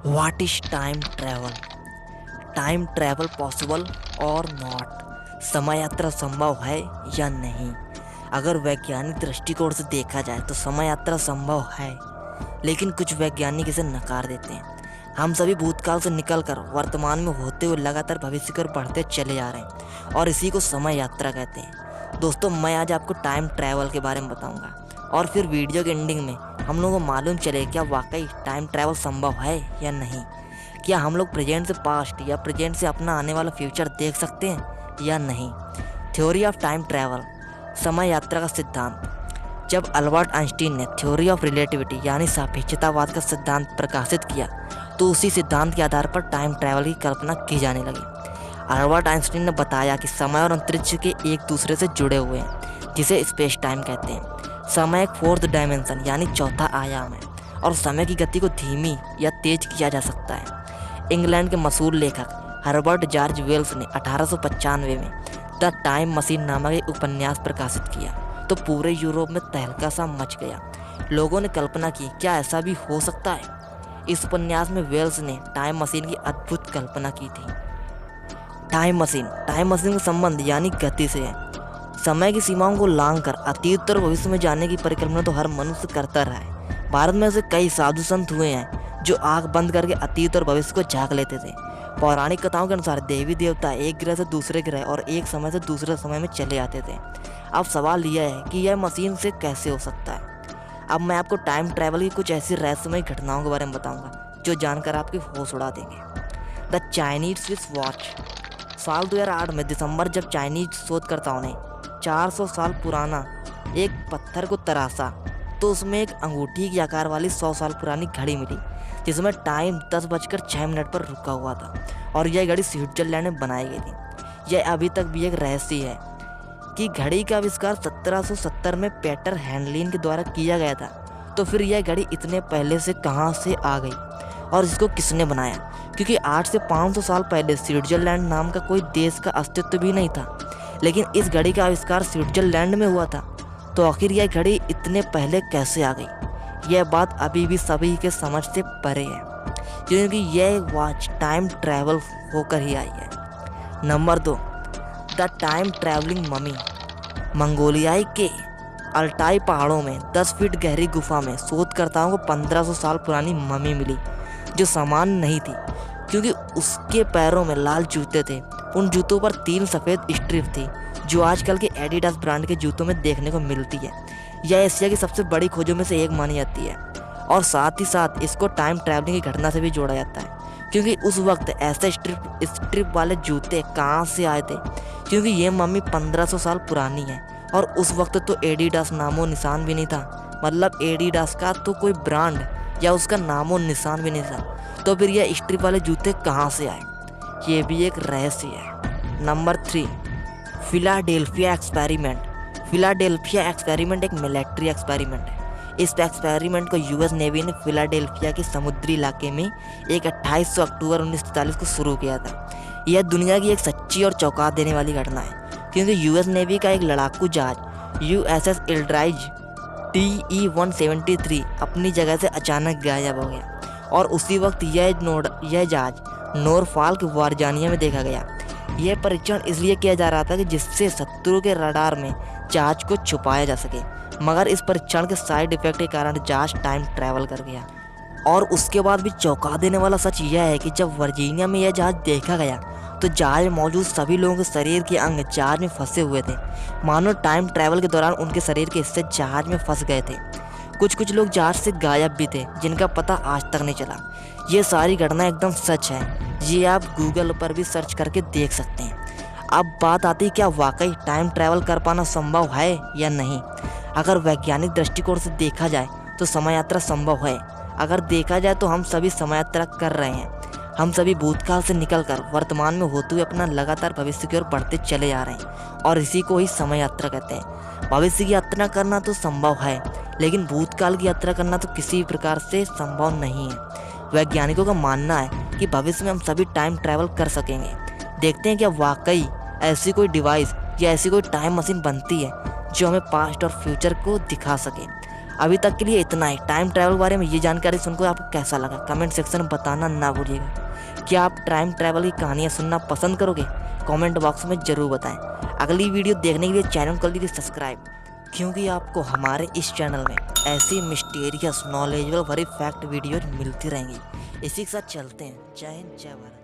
What is time travel? Time travel possible और not? समय यात्रा संभव है या नहीं? अगर वैज्ञानिक दृष्टिकोण से देखा जाए तो समय यात्रा संभव है, लेकिन कुछ वैज्ञानिक इसे नकार देते हैं। हम सभी भूतकाल से निकलकर वर्तमान में होते हुए लगातार भविष्य की ओर बढ़ते चले जा रहे हैं और इसी को समय यात्रा कहते हैं। दोस्तों, मैं आज आपको टाइम ट्रैवल के बारे में बताऊंगा और फिर वीडियो के एंडिंग में हम लोगों को मालूम चले क्या वाकई टाइम ट्रैवल संभव है या नहीं। क्या हम लोग प्रेजेंट से पास्ट या प्रेजेंट से अपना आने वाला फ्यूचर देख सकते हैं या नहीं। थ्योरी ऑफ टाइम ट्रैवल, समय यात्रा का सिद्धांत। जब अल्बर्ट आइंस्टीन ने थ्योरी ऑफ रिलेटिविटी यानी सापेक्षतावाद का सिद्धांत प्रकाशित किया तो उसी सिद्धांत के आधार पर टाइम ट्रैवल की कल्पना की जाने लगी। अल्बर्ट आइंस्टीन ने बताया कि समय और अंतरिक्ष के एक दूसरे से जुड़े हुए हैं, जिसे स्पेस टाइम कहते हैं। समय एक फोर्थ डायमेंशन यानी चौथा आयाम है और समय की गति को धीमी या तेज किया जा सकता है। इंग्लैंड के मशहूर लेखक हर्बर्ट जॉर्ज वेल्स ने 1895 में द टाइम मशीन नामक एक उपन्यास प्रकाशित किया तो पूरे यूरोप में तहलका सा मच गया। लोगों ने कल्पना की क्या ऐसा भी हो सकता है। इस उपन्यास में वेल्स ने टाइम मशीन की अद्भुत कल्पना की थी। टाइम मशीन का संबंध यानी गति से है। समय की सीमाओं को लांघकर अतीत और भविष्य में जाने की परिकल्पना तो हर मनुष्य करता रहा है। भारत में ऐसे कई साधु संत हुए हैं जो आंख बंद करके अतीत और भविष्य को झांक लेते थे। पौराणिक कथाओं के अनुसार देवी देवता एक ग्रह से दूसरे ग्रह और एक समय से दूसरे समय में चले जाते थे। अब सवाल यह है कि यह मशीन से कैसे हो सकता है। अब मैं आपको टाइम ट्रैवल की कुछ ऐसी रहस्यमय घटनाओं के बारे में बताऊंगा जो जानकर आपके होश उड़ा देंगे। The Chinese Swiss watch. साल 2008 में दिसंबर जब चाइनीज शोधकर्ताओं ने 400 साल पुराना एक पत्थर को तराशा तो उसमें एक अंगूठी के आकार वाली 100 साल पुरानी घड़ी मिली जिसमें टाइम 10:06 पर रुका हुआ था और यह घड़ी स्विट्जरलैंड में बनाई गई थी। यह अभी तक भी एक रहस्य है कि घड़ी का आविष्कार 1770 में पीटर हैंडलिन के द्वारा किया गया था। तो फिर यह घड़ी इतने पहले से कहां से आ गई और इसको किसने बनाया, क्योंकि 8 से 500 साल पहले स्विट्जरलैंड नाम का कोई देश का अस्तित्व भी नहीं था, लेकिन इस घड़ी का आविष्कार स्विट्जरलैंड में हुआ था। तो आखिर यह घड़ी इतने पहले कैसे आ गई, यह बात अभी भी सभी के समझ से परे है, क्योंकि यह वॉच टाइम ट्रैवल होकर ही आई है। Number 2, the time travelling mummy. मंगोलियाई के अल्टाई पहाड़ों में 10 फीट गहरी गुफा में शोधकर्ताओं को 1500 साल पुरानी ममी मिली जो सामान्य नहीं थी, क्योंकि उसके पैरों में लाल जूते थे। उन जूतों पर 3 सफ़ेद स्ट्रिप थी जो आजकल के एडिडास ब्रांड के जूतों में देखने को मिलती है। यह एशिया की सबसे बड़ी खोजों में से एक मानी जाती है और साथ ही साथ इसको टाइम ट्रैवलिंग की घटना से भी जोड़ा जाता है, क्योंकि उस वक्त ऐसे स्ट्रिप वाले जूते कहाँ से आए थे, क्योंकि ये मम्मी 1500 साल पुरानी है और उस वक्त तो एडिडास नामो निशान भी नहीं था। मतलब एडिडास का तो कोई ब्रांड या उसका नामो निशान भी नहीं था। तो फिर यह स्ट्रिप वाले जूते कहाँ से आए, ये भी एक रहस्य है। Number 3, Philadelphia experiment. Philadelphia experiment एक मिलिट्री एक्सपेरिमेंट है। इस एक्सपेरिमेंट को यूएस नेवी ने फिलाडेल्फिया के समुद्री इलाके में एक 28 अक्टूबर 1943 को शुरू किया था। यह दुनिया की एक सच्ची और चौंका देने वाली घटना है, क्योंकि यूएस नेवी का एक लड़ाकू जहाज यूएसएस एल्ड्राइज TE-173 अपनी जगह से अचानक गायब हो गया और उसी वक्त यह जहाज नॉरफॉल्क वर्जीनिया में देखा गया। यह परीक्षण इसलिए किया जा रहा था कि जिससे शत्रु के रडार में जहाज को छुपाया जा सके, मगर इस परीक्षण के साइड इफेक्ट के कारण जहाज टाइम ट्रैवल कर गया। और उसके बाद भी चौंका देने वाला सच यह है कि जब वर्जीनिया में यह जहाज देखा गया तो जहाज में मौजूद सभी लोगों के शरीर के अंग जहाज में फंसे हुए थे, मानो टाइम ट्रैवल के दौरान उनके शरीर के हिस्से जहाज में फंस गए थे। कुछ लोग जहाज से गायब भी थे जिनका पता आज तक नहीं चला। ये सारी घटना एकदम सच है, ये आप गूगल पर भी सर्च करके देख सकते हैं। अब बात आती है क्या वाकई टाइम ट्रैवल कर पाना संभव है या नहीं। अगर वैज्ञानिक दृष्टिकोण से देखा जाए तो समय यात्रा संभव है। अगर देखा जाए तो हम सभी समय यात्रा कर रहे हैं। हम सभी भूतकाल से निकलकर वर्तमान में होते हुए अपना लगातार भविष्य की ओर बढ़ते चले जा रहे हैं और इसी को ही समय यात्रा कहते हैं। भविष्य की यात्रा करना तो संभव है, लेकिन भूतकाल की यात्रा करना तो किसी प्रकार से संभव नहीं है। वैज्ञानिकों का मानना है कि भविष्य में हम सभी टाइम ट्रैवल कर सकेंगे। देखते हैं क्या वाकई ऐसी कोई डिवाइस या ऐसी कोई टाइम मशीन बनती है जो हमें पास्ट और फ्यूचर को दिखा सके। अभी तक के लिए इतना ही। टाइम ट्रैवल के बारे में ये जानकारी सुनकर आपको कैसा लगा कमेंट सेक्शन में बताना ना भूलिएगा। क्या आप टाइम ट्रैवल की कहानियाँ सुनना पसंद करोगे? कमेंट बॉक्स में ज़रूर बताएं। अगली वीडियो देखने के लिए चैनल कर लीजिए सब्सक्राइब, क्योंकि आपको हमारे इस चैनल में ऐसी मिस्टीरियस नॉलेजेबल भरी फैक्ट वीडियो मिलती रहेंगी। इसी के साथ चलते हैं। जय हिंद, जय भारत।